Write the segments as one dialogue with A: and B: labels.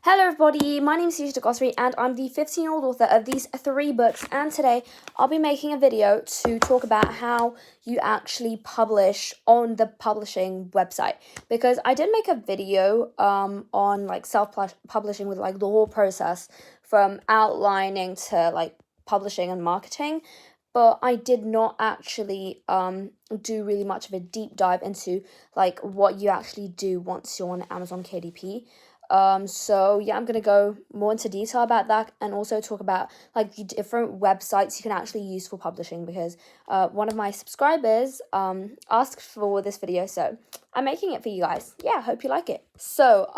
A: Hello everybody, my name is Yusha Gosri and I'm the 15-year-old author of these 3 books, and today I'll be making a video to talk about how you actually publish on the publishing website, because I did make a video on like self-publishing with like the whole process from outlining to like publishing and marketing, but I did not actually do really much of a deep dive into like what you actually do once you're on Amazon KDP. So yeah, I'm gonna go more into detail about that and also talk about like the different websites you can actually use for publishing, because one of my subscribers asked for this video, so I'm making it for you guys. Yeah, hope you like it. So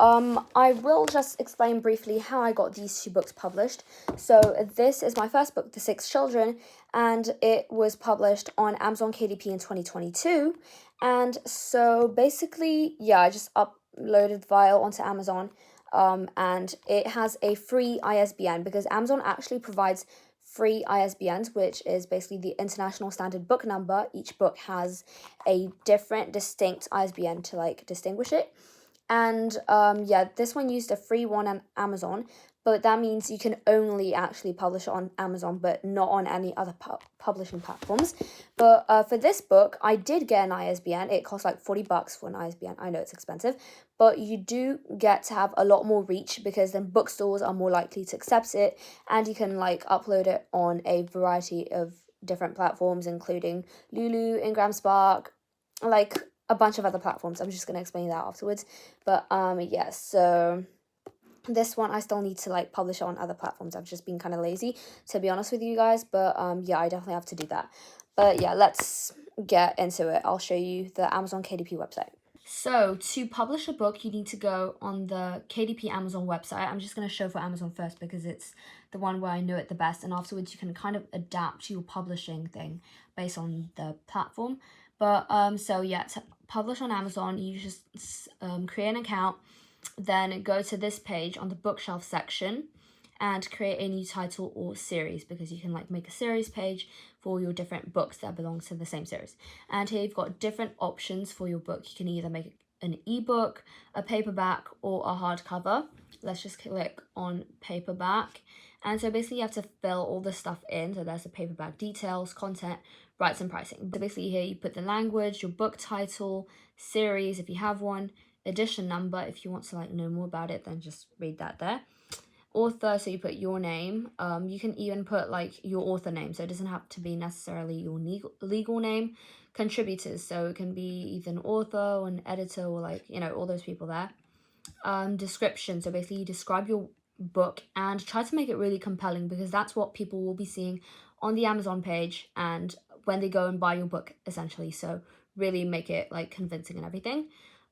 A: I will just explain briefly how I got these 2 books published. So this is my first book, The 6 Children, and it was published on Amazon KDP in 2022. And so basically, yeah, I just uploaded the file onto Amazon, and it has a free ISBN, because Amazon actually provides free ISBNs, which is basically the International Standard Book Number. Each book has a different distinct ISBN to like distinguish it. And yeah, this one used a free one on Amazon, but that means you can only actually publish it on Amazon, but not on any other publishing platforms. But for this book, I did get an ISBN. It cost like $40 for an ISBN. I know it's expensive, but you do get to have a lot more reach, because then bookstores are more likely to accept it, and you can like upload it on a variety of different platforms, including Lulu, Ingramspark, like a bunch of other platforms. I'm just going to explain that afterwards. But yeah, so this one I still need to like publish on other platforms. I've just been kind of lazy, to be honest with you guys, but yeah, I definitely have to do that. But yeah, let's get into it. I'll show you the Amazon KDP website. So to publish a book, you need to go on the KDP Amazon website. I'm just going to show for Amazon first, because it's the one where I know it the best, and afterwards you can kind of adapt your publishing thing based on the platform. But so yeah, to publish on Amazon, you just create an account, then go to this page on the bookshelf section and create a new title or series, because you can like make a series page for your different books that belong to the same series. And here you've got different options for your book. You can either make an ebook, a paperback, or a hardcover. Let's just click on paperback. And so basically you have to fill all the stuff in. So there's the paperback details, content, rights, and pricing. So basically here you put the language, your book title, series if you have one, edition number. If you want to like know more about it, then just read that there. Author, so you put your name. You can even put like your author name, so it doesn't have to be necessarily your legal name. Contributors, so it can be either an author or an editor, or like, you know, all those people there. Description, so basically you describe your book and try to make it really compelling, because that's what people will be seeing on the Amazon page and when they go and buy your book, essentially. So really make it like convincing and everything.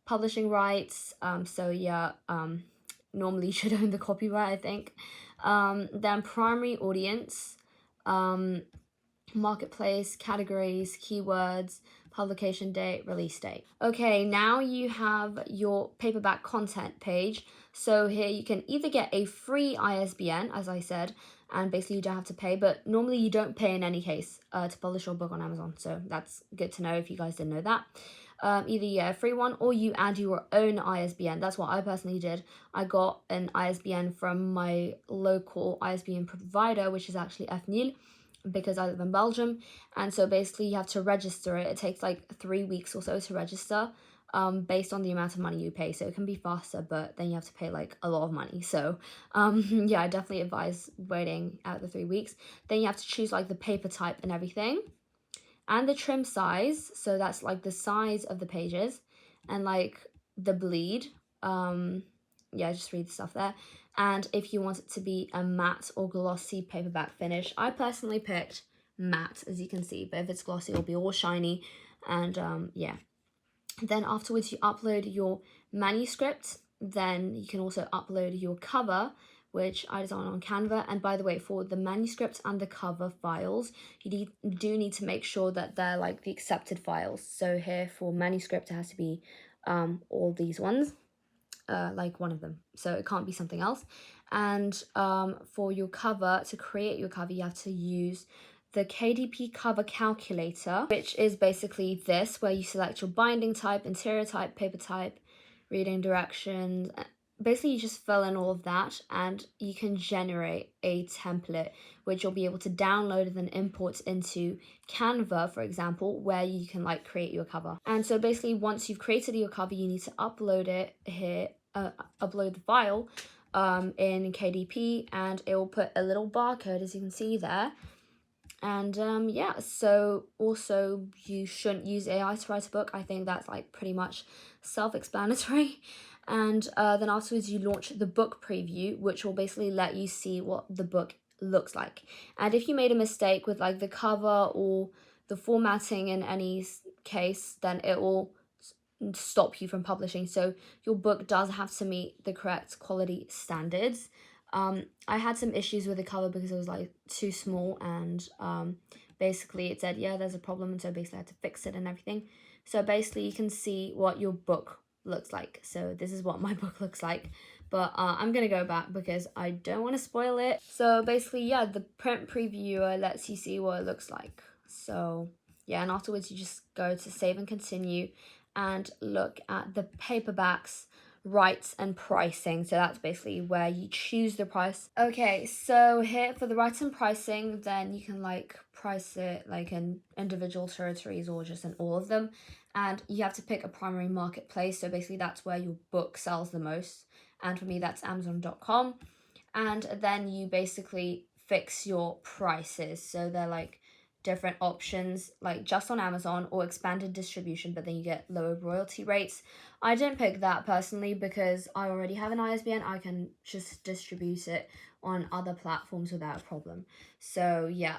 A: Publishing rights, so yeah, normally you should own the copyright, I think. Then primary audience, marketplace, categories, keywords, publication date, release date. Okay, now you have your paperback content page. So here you can either get a free ISBN, as I said, and basically you don't have to pay, but normally you don't pay in any case to publish your book on Amazon. So that's good to know if you guys didn't know that. Either yeah, a free one, or you add your own ISBN. That's what I personally did. I got an ISBN from my local ISBN provider, which is actually FNIL, because I live in Belgium. And so basically you have to register it. It takes like 3 weeks or so to register, based on the amount of money you pay. So it can be faster, but then you have to pay like a lot of money. So yeah, I definitely advise waiting out the 3 weeks. Then you have to choose like the paper type and everything, and the trim size. So that's like the size of the pages, and like the bleed. Yeah, just read the stuff there. And if you want it to be a matte or glossy paperback finish, I personally picked matte, as you can see, but if it's glossy, it'll be all shiny. And yeah, then afterwards you upload your manuscript. Then you can also upload your cover, which I designed on Canva. And by the way, for the manuscript and the cover files, you do need to make sure that they're like the accepted files. So here for manuscript, it has to be all these ones, like one of them. So it can't be something else. And for your cover, to create your cover, you have to use the KDP cover calculator, which is basically this, where you select your binding type, interior type, paper type, reading directions, basically you just fill in all of that, and you can generate a template which you'll be able to download and then import into Canva, for example, where you can like create your cover. And so basically once you've created your cover, you need to upload it here, upload the file in KDP, and it will put a little barcode, as you can see there. And yeah, so also you shouldn't use AI to write a book. I think that's like pretty much self-explanatory. And then afterwards you launch the book preview, which will basically let you see what the book looks like. And if you made a mistake with like the cover or the formatting in any case, then it will stop you from publishing. So your book does have to meet the correct quality standards. I had some issues with the cover because it was like too small, and basically it said, yeah, there's a problem, and so basically I had to fix it and everything. So basically you can see what your book looks like. So this is what my book looks like, but I'm gonna go back because I don't want to spoil it. So basically, yeah, the print previewer lets you see what it looks like. So yeah, and afterwards you just go to save and continue and look at the paperbacks, rights and pricing. So that's basically where you choose the price. Okay, so here for the rights and pricing, then you can like price it like in individual territories or just in all of them. And you have to pick a primary marketplace. So basically that's where your book sells the most. And for me, that's Amazon.com. And then you basically fix your prices. So they're like different options, like just on Amazon or expanded distribution, but then you get lower royalty rates. I didn't pick that personally because I already have an ISBN. I can just distribute it on other platforms without a problem. So yeah.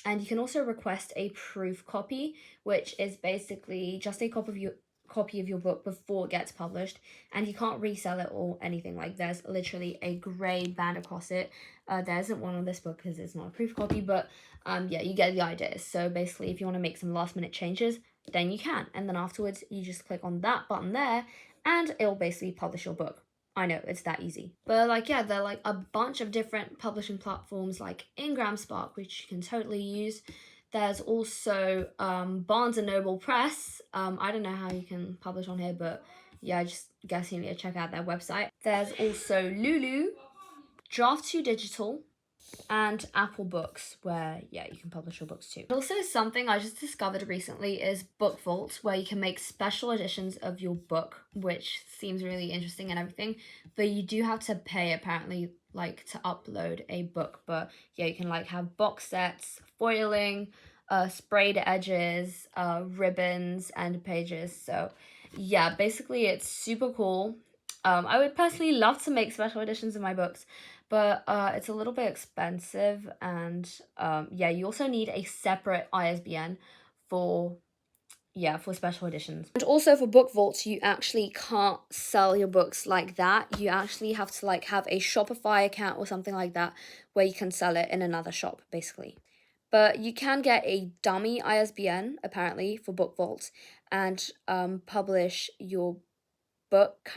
A: And you can also request a proof copy, which is basically just a copy of your book before it gets published, and you can't resell it or anything. Like there's literally a grey band across it. There isn't one on this book because it's not a proof copy, but yeah, you get the idea. So basically if you want to make some last minute changes, then you can, and then afterwards you just click on that button there and it'll basically publish your book. I know, it's that easy. But like, yeah, there are like a bunch of different publishing platforms like Ingramspark, which you can totally use. There's also Barnes & Noble Press. I don't know how you can publish on here, but yeah, I just guess you need to check out their website. There's also Lulu, Draft2 Digital, and Apple Books, where yeah, you can publish your books too. Also, something I just discovered recently is Bookvault, where you can make special editions of your book, which seems really interesting and everything, but you do have to pay apparently, like to upload a book. But yeah, you can like have box sets, foiling, sprayed edges, ribbons and pages. So yeah, basically it's super cool. I would personally love to make special editions of my books, but it's a little bit expensive, and yeah, you also need a separate ISBN for special editions. And also for Bookvault, you actually can't sell your books like that. You actually have to like have a Shopify account or something like that where you can sell it in another shop, basically. But you can get a dummy ISBN apparently for Bookvault and publish your book,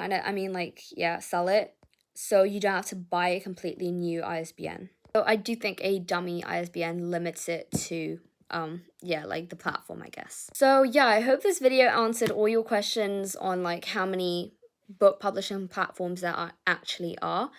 A: sell it, so you don't have to buy a completely new ISBN. So I do think a dummy ISBN limits it to like the platform, I guess. So yeah, I hope this video answered all your questions on like how many book publishing platforms there actually are.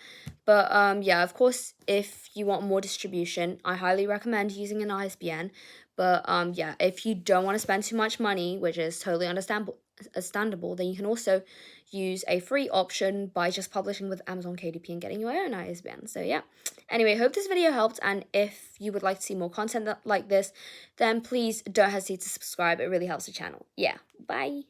A: But yeah, of course, if you want more distribution, I highly recommend using an ISBN. But yeah, if you don't want to spend too much money, which is totally understandable, then you can also use a free option by just publishing with Amazon KDP and getting your own ISBN. So yeah, anyway, hope this video helped, and if you would like to see more content like this, then please don't hesitate to subscribe. It really helps the channel. Yeah, bye.